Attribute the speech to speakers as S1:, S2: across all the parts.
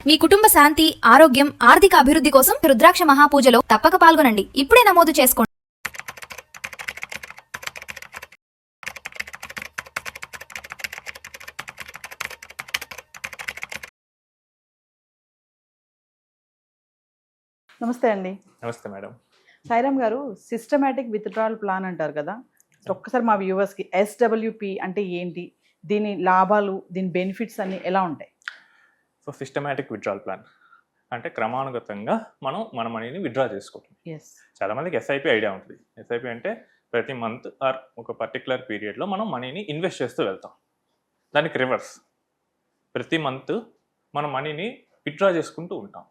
S1: మీ కుటుంబ శాంతి, ఆరోగ్యం, ఆర్థిక అభివృద్ధి కోసం రుద్రాక్ష మహాపూజలో తప్పక పాల్గొనండి. ఇప్పుడే నమోదు చేసుకోండి.
S2: నమస్తే అండి.
S3: నమస్తే మేడం.
S2: సాయిరామ్ గారు, సిస్టమాటిక్ విత్డ్రాయల్ ప్లాన్ అంటారు కదా, ఒక్కసారి మా వ్యూవర్స్కి ఎస్డబ్ల్యూపి అంటే ఏంటి, దీని లాభాలు, దీని బెనిఫిట్స్ అన్ని ఎలా ఉంటాయి?
S3: సో సిస్టమాటిక్ విత్డ్రాల్ ప్లాన్ అంటే క్రమానుగతంగా మనం మన మనీని విత్డ్రా చేసుకోవటం.
S2: ఎస్.
S3: చాలామందికి ఎస్ఐపి ఐడియా ఉంటుంది. ఎస్ఐపి అంటే ప్రతి మంత్ ఆర్ ఒక పర్టికులర్ పీరియడ్లో మనం మనీని ఇన్వెస్ట్ చేస్తూ వెళ్తాం. దానికి రివర్స్, ప్రతి మంత్ మన మనీని విత్డ్రా చేసుకుంటూ ఉంటాం.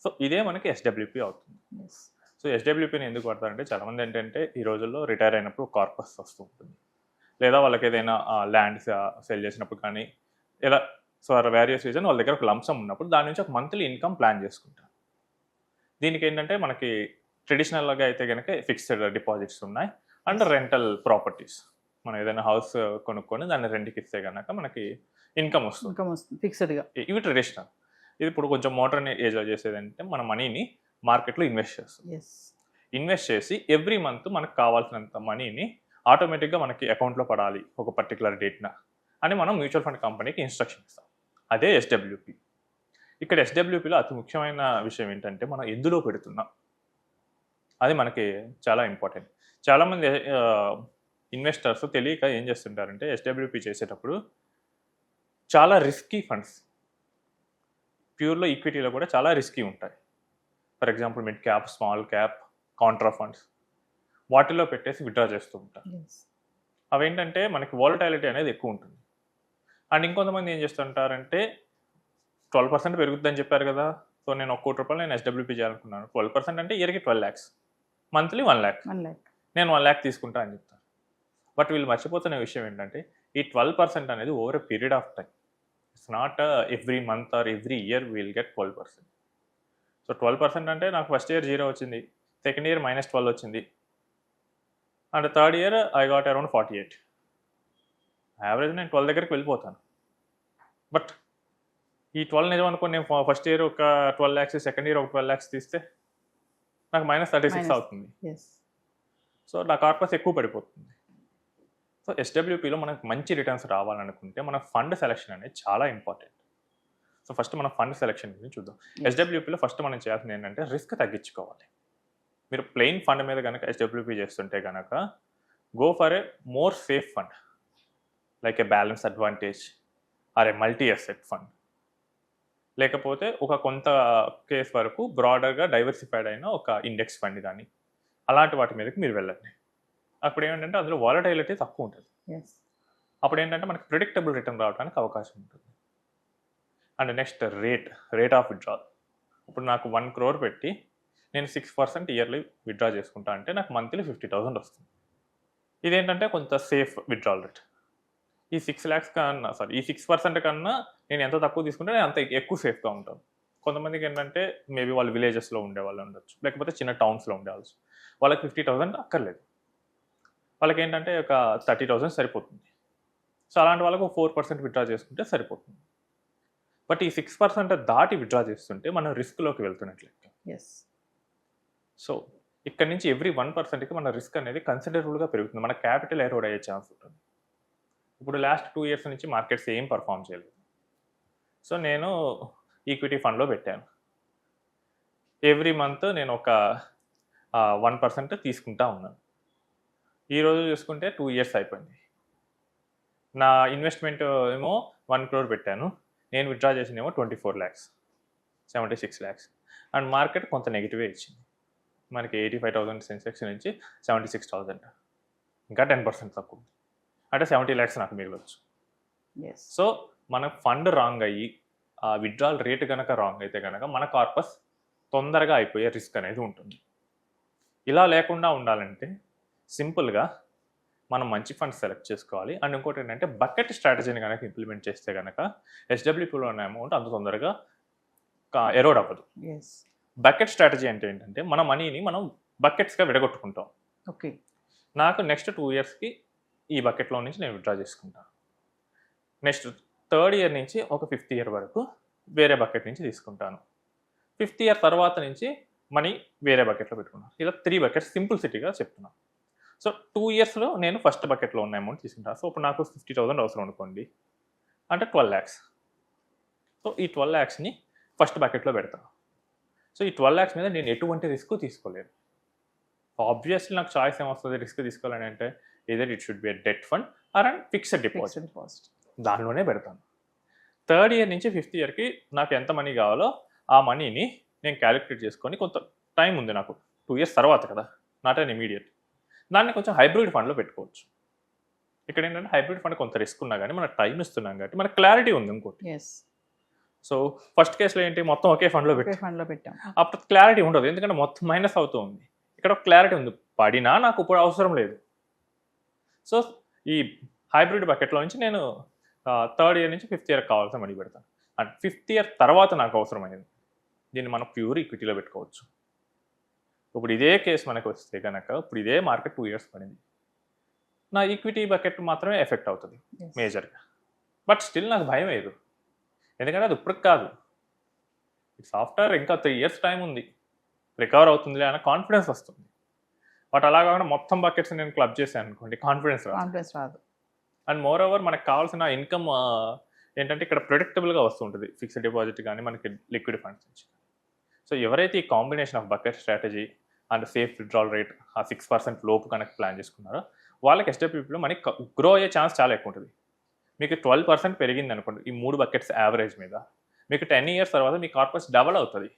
S3: సో ఇదే మనకి ఎస్డబ్ల్యూపి అవుతుంది.
S2: ఎస్.
S3: సో ఎస్డబ్ల్యూపీని ఎందుకు వాడతారంటే చాలామంది ఏంటంటే ఈ రోజుల్లో రిటైర్ అయినప్పుడు కార్పస్ వస్తూ ఉంటుంది, లేదా వాళ్ళకి ఏదైనా ల్యాండ్ సెల్ చేసినప్పుడు కానీ, లేదా సో వేరియస్ రీజన్ వాళ్ళ దగ్గర ఒక లంసమ్ ఉన్నప్పుడు దాని నుంచి ఒక మంత్లీ ఇన్కమ్ ప్లాన్ చేసుకుంటారు. దీనికి ఏంటంటే మనకి ట్రెడిషనల్గా అయితే కనుక ఫిక్స్డ్ డిపాజిట్స్ ఉన్నాయి అండ్ రెంటల్ ప్రాపర్టీస్. మనం ఏదైనా హౌస్ కొనుక్కొని దాన్ని రెంట్కి ఇస్తే కనుక మనకి ఇన్కమ్ వస్తుంది
S2: ఫిక్స్డ్గా.
S3: ఇవి ట్రెడిషనల్. ఇది ఇప్పుడు కొంచెం మోడర్న్ ఏజ్లో చేసేదంటే మన మనీని మార్కెట్లో ఇన్వెస్ట్ చేస్తాం. ఇన్వెస్ట్ చేసి ఎవ్రీ మంత్ మనకు కావాల్సినంత మనీని ఆటోమేటిక్గా మనకి అకౌంట్లో పడాలి ఒక పర్టికులర్ డేట్న అని మనం మ్యూచువల్ ఫండ్ కంపెనీకి ఇన్స్ట్రక్షన్ ఇస్తాం. అదే ఎస్డబ్ల్యూపి. ఇక్కడ ఎస్డబ్ల్యూపిలో అతి ముఖ్యమైన విషయం ఏంటంటే మనం ఎందులో పెడుతున్నాం అది మనకి చాలా ఇంపార్టెంట్. చాలామంది ఇన్వెస్టర్స్ తెలియక ఏం చేస్తుంటారంటే ఎస్డబ్ల్యూపి చేసేటప్పుడు చాలా రిస్కీ ఫండ్స్, ప్యూర్లో ఈక్విటీలో కూడా చాలా రిస్కీ ఉంటాయి. For example mid cap, small cap, Contra funds, వాటిలో పెట్టేసి విత్డ్రా చేస్తూ ఉంటారు. అవేంటంటే మనకి వాలటాలిటీ అనేది ఎక్కువ ఉంటుంది. అండ్ ఇంకొంతమంది ఏం చేస్తుంటారంటే 12% పెరుగుతుందని చెప్పారు కదా, సో నేను 1 కోటి రూపాయలు నేను ఎస్డబ్ల్యూపీ చేయాలనుకున్నాను. 12% అంటే ఇయర్కి 12 lakhs, మంత్లీ 1 lakh, నేను 1 lakh తీసుకుంటా అని చెప్తాను. బట్ వీళ్ళు మర్చిపోతున్న విషయం ఏంటంటే ఈ 12% అనేది over a period of time. It's not every month or every year will get 12%. So 12% అంటే నాకు ఫస్ట్ ఇయర్ 0 వచ్చింది, సెకండ్ ఇయర్ -12 వచ్చింది, and third year I got around 48. Average నేను 12 దగ్గరికి వెళ్ళిపోతాను. బట్ ఈ 12 నిజం అనుకోని నేను ఫస్ట్ ఇయర్ ఒక 12 lakhs, సెకండ్ ఇయర్ ఒక 12 lakhs తీస్తే నాకు -36 అవుతుంది. సో నా కార్పస్ ఎక్కువ పడిపోతుంది. సో ఎస్డబ్ల్యూపీలో మనకు మంచి రిటర్న్స్ రావాలనుకుంటే మన ఫండ్ సెలెక్షన్ అనేది చాలా ఇంపార్టెంట్. సో ఫస్ట్ మనం ఫండ్ సెలెక్షన్ గురించి చూద్దాం. ఎస్డబ్ల్యూపీలో ఫస్ట్ మనం చేయాల్సింది ఏంటంటే రిస్క్ తగ్గించుకోవాలి. మీరు ప్లెయిన్ ఫండ్ మీద కనుక ఎస్డబ్ల్యూపీ చేస్తుంటే కనుక go for a more safe fund like A balance advantage are a multi asset fund, లేకపోతే ఒక కొంత కేస్ వరకు బ్రాడర్గా డైవర్సిఫైడ్ అయిన ఒక ఇండెక్స్ ఫండ్ కానీ అలాంటి వాటి మీదకి మీరు వెళ్ళండి. అప్పుడు ఏమిటంటే అందులో వాలటైలిటీ తక్కువ ఉంటుంది. అప్పుడు ఏంటంటే మనకి ప్రిడిక్టబుల్ రిటర్న్ రావడానికి అవకాశం ఉంటుంది. And next rate of withdrawal. ఇప్పుడు నాకు 1 crore పెట్టి నేను 6% ఇయర్లీ విత్డ్రా చేసుకుంటా అంటే నాకు మంత్లీ 50,000 వస్తుంది. ఇదేంటంటే కొంత సేఫ్ విత్డ్రాల్ రేట్. ఈ 6 lakhs కన్నా ఈ 6% కన్నా నేను ఎంత తక్కువ తీసుకుంటే నేను అంత ఎక్కువ సేఫ్గా ఉంటాను. కొంతమందికి ఏంటంటే మేబీ వాళ్ళు విలేజెస్లో ఉండేవాళ్ళు ఉండొచ్చు, లేకపోతే చిన్న టౌన్స్లో ఉండేవాళ్ళు, వాళ్ళకి 50,000 అక్కర్లేదు. వాళ్ళకి ఏంటంటే ఒక 30,000 సరిపోతుంది. సో అలాంటి వాళ్ళకు 4% విత్డ్రా చేసుకుంటే సరిపోతుంది. బట్ ఈ 6% దాటి విత్డ్రా చేస్తుంటే మనం రిస్క్లోకి వెళ్తున్నట్లయితే సో ఇక్కడ నుంచి ఎవ్రీ 1%కి మన రిస్క్ అనేది కన్సిడరబుల్గా పెరుగుతుంది. మన క్యాపిటల్ ఎరోడ్ అయ్యే ఛాన్స్ ఉంటుంది. ఇప్పుడు లాస్ట్ 2 years నుంచి మార్కెట్స్ ఏం పర్ఫామ్ చేయలేదు. సో నేను ఈక్విటీ ఫండ్లో పెట్టాను. ఎవ్రీ మంత్ నేను ఒక 1% తీసుకుంటా ఉన్నాను. ఈరోజు చూసుకుంటే 2 years అయిపోయింది. నా ఇన్వెస్ట్మెంట్ ఏమో 1 crore పెట్టాను, నేను విత్డ్రా చేసిందేమో 24 lakhs, 76 lakhs. అండ్ మార్కెట్ కొంత నెగిటివే ఇచ్చింది. మనకి 85,000 సెన్సెక్స్ నుంచి 76,000, ఇంకా 10% తక్కువ, అంటే 70 lakhs నాకు మిగలవచ్చు. సో మన ఫండ్ రాంగ్ అయ్యి ఆ విత్డ్రాల్ రేట్ కనుక రాంగ్ అయితే కనుక మన కార్పస్ తొందరగా అయిపోయే రిస్క్ అనేది ఉంటుంది. ఇలా లేకుండా ఉండాలంటే సింపుల్గా మనం మంచి ఫండ్స్ సెలెక్ట్ చేసుకోవాలి. అండ్ ఇంకోటి ఏంటంటే బకెట్ స్ట్రాటజీని కనుక ఇంప్లిమెంట్ చేస్తే కనుక ఎస్డబ్ల్యూపీలో ఉన్న అమౌంట్ అంత తొందరగా ఎరోడ్ అవ్వదు. బకెట్ స్ట్రాటజీ అంటే ఏంటంటే మన మనీని మనం బకెట్స్గా విడగొట్టుకుంటాం. నాకు నెక్స్ట్ 2 yearsకి ఈ బకెట్లో నుంచి నేను విత్డ్రా చేసుకుంటాను. నెక్స్ట్ 3rd year నుంచి ఒక 5th year వరకు వేరే బకెట్ నుంచి తీసుకుంటాను. 5th ఇయర్ తర్వాత నుంచి మనీ వేరే బకెట్లో పెట్టుకున్నాను. ఇలా 3 బకెట్స్ సింప్లిసిటీగా చెప్తున్నాను. సో 2 ఇయర్స్లో నేను ఫస్ట్ బకెట్లో ఉన్న అమౌంట్ తీసుకుంటాను. సో ఇప్పుడు నాకు 50,000 అవసరం అనుకోండి, అంటే 12 lakhs. సో ఈ 12 lakhsని ఫస్ట్ బకెట్లో పెడతాను. సో ఈ 12 lakhs మీద నేను ఎటువంటి రిస్క్ తీసుకోలేదు. ఆబ్వియస్లీ నాకు చాయిస్ ఏమొస్తుంది రిస్క్ తీసుకోవాలని అంటే, either it should be a debt fund or a fixed deposit. దానిలోనే పెడతాను. 3rd ఇయర్ నుంచి 5th ఇయర్కి నాకు ఎంత మనీ కావాలో ఆ మనీని నేను క్యాలిక్యులేట్ చేసుకొని, కొంత టైం ఉంది నాకు 2 years తర్వాత కదా, నాట్ అన్ ఇమీడియట్, దాన్ని కొంచెం హైబ్రిడ్ ఫండ్లో పెట్టుకోవచ్చు. ఇక్కడ ఏంటంటే హైబ్రిడ్ ఫండ్ కొంత రిస్క్ ఉన్నా కానీ మనకు టైం ఇస్తున్నాం కాబట్టి మనకు క్లారిటీ ఉంది ఇంకోటి. సో ఫస్ట్ కేసులో ఏంటి, మొత్తం ఒకే ఫండ్లో
S2: పెట్టాం,
S3: అప్పుడు క్లారిటీ ఉండదు, ఎందుకంటే మొత్తం మైనస్ అవుతూ ఉంది. ఇక్కడ క్లారిటీ ఉంది, పడినా నాకు ఇప్పుడు అవసరం లేదు. సో ఈ హైబ్రిడ్ బకెట్లో నుంచి నేను 3rd ఇయర్ నుంచి 5th ఇయర్ కావాల్సిన మనీ పెడతాను. అండ్ 5th ఇయర్ తర్వాత నాకు అవసరమైనది దీన్ని మనం ప్యూర్ ఈక్విటీలో పెట్టుకోవచ్చు. ఇప్పుడు ఇదే కేసు మనకు వస్తే కనుక, ఇప్పుడు ఇదే మార్కెట్ 2 years పడింది, నా ఈక్విటీ బకెట్ మాత్రమే ఎఫెక్ట్ అవుతుంది మేజర్గా. బట్ స్టిల్ నాకు భయం లేదు, ఎందుకంటే అది ఇప్పుడు కాదు, ఇట్స్ ఆఫ్టర్ ఇంకా 3 years టైం ఉంది, రికవర్ అవుతుందిలే అన్న కాన్ఫిడెన్స్ వస్తుంది. బట్ అలా కాకుండా మొత్తం బకెట్స్ నేను క్లబ్ చేశాను అనుకోండి, కాన్ఫిడెన్స్ రాదు. అండ్ మోర్ ఓవర్ మనకు కావాల్సిన ఇన్కమ్ ఏంటంటే ఇక్కడ ప్రెడిక్టబుల్గా వస్తుంటుంది, ఫిక్స్డ్ డిపాజిట్ కానీ మనకి లిక్విడ్ ఫండ్స్ నుంచి. సో ఎవరైతే ఈ combination of bucket strategy and safe withdrawal rate ఆ 6% లోపు కనుక ప్లాన్ చేసుకున్నారో వాళ్ళకి ఎస్డబ్ల్యూపీలో మనకి గ్రో అయ్యే ఛాన్స్ చాలా ఎక్కువ ఉంటుంది. మీకు 12% పెరిగింది అనుకోండి ఈ 3 బకెట్స్ యావరేజ్ మీద, మీకు 10 years తర్వాత మీ కార్పస్ డబల్ అవుతుంది.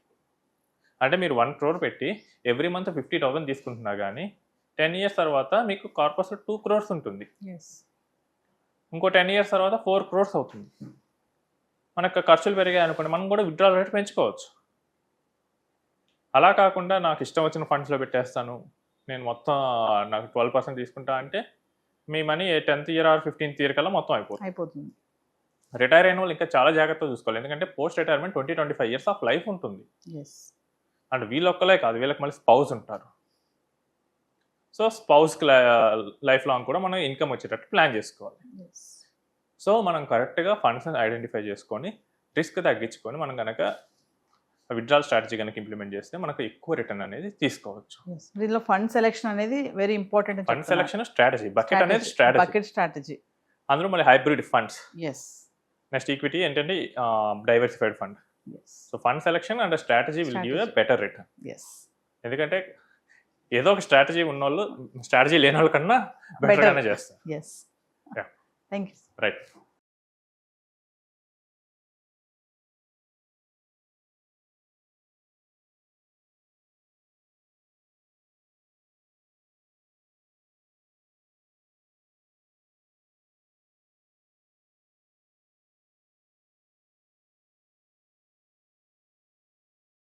S3: అంటే మీరు 1 crore పెట్టి ఎవ్రీ మంత్ 50,000 తీసుకుంటున్నారు, కానీ 10 years తర్వాత మీకు కార్పస్ 2 crores ఉంటుంది. ఇంకో 10 years తర్వాత 4 crores అవుతుంది. మనకు ఖర్చులు పెరిగాయి అనుకోండి, మనం కూడా విత్డ్రాల్ రేట్ పెంచుకోవచ్చు. అలా కాకుండా నాకు ఇష్టం వచ్చిన ఫండ్స్లో పెట్టేస్తాను, నేను మొత్తం నాకు 12% తీసుకుంటా అంటే మీ money 10th year or 15th year కల్లా మొత్తం అయిపోతుంది. రిటైర్ అయిన వాళ్ళు ఇంకా చాలా జాగ్రత్తగా చూసుకోవాలి, ఎందుకంటే post retirement 20-25 years of life ఉంటుంది. అండ్ వీళ్ళొక్కలే కాదు, వీళ్ళకి మళ్ళీ స్పౌస్ ఉంటారు. సో స్పౌస్కి లైఫ్ లాంగ్ కూడా మనం ఇన్కమ్ వచ్చేటట్టు ప్లాన్ చేసుకోవాలి. సో మనం కరెక్ట్గా ఫండ్స్ ఐడెంటిఫై చేసుకొని రిస్క్ తగ్గించుకొని మనం కనుక విత్డ్రాల్ స్ట్రాటజీ కనుక ఇంప్లిమెంట్ చేస్తే మనకు ఎక్కువ రిటర్న్ అనేది తీసుకోవచ్చు.
S2: దీనిలో ఫండ్ సెలెక్షన్ అనేది very important.
S3: Fund selection strategy, bucket అనేది స్ట్రాటజీ, అందులో మళ్ళీ హైబ్రిడ్ ఫండ్స్, నెక్స్ట్ ఈక్విటీ ఏంటంటే diversified fund. So fund selection and strategy will give a better return. ఎందుకంటే ఏదో ఒక స్ట్రాటజీ ఉన్నోళ్ళు స్ట్రాటజీ లేని వాళ్ళ కన్నా బెటర్గానే చేస్తారు.
S2: Thank you.
S3: రైట్.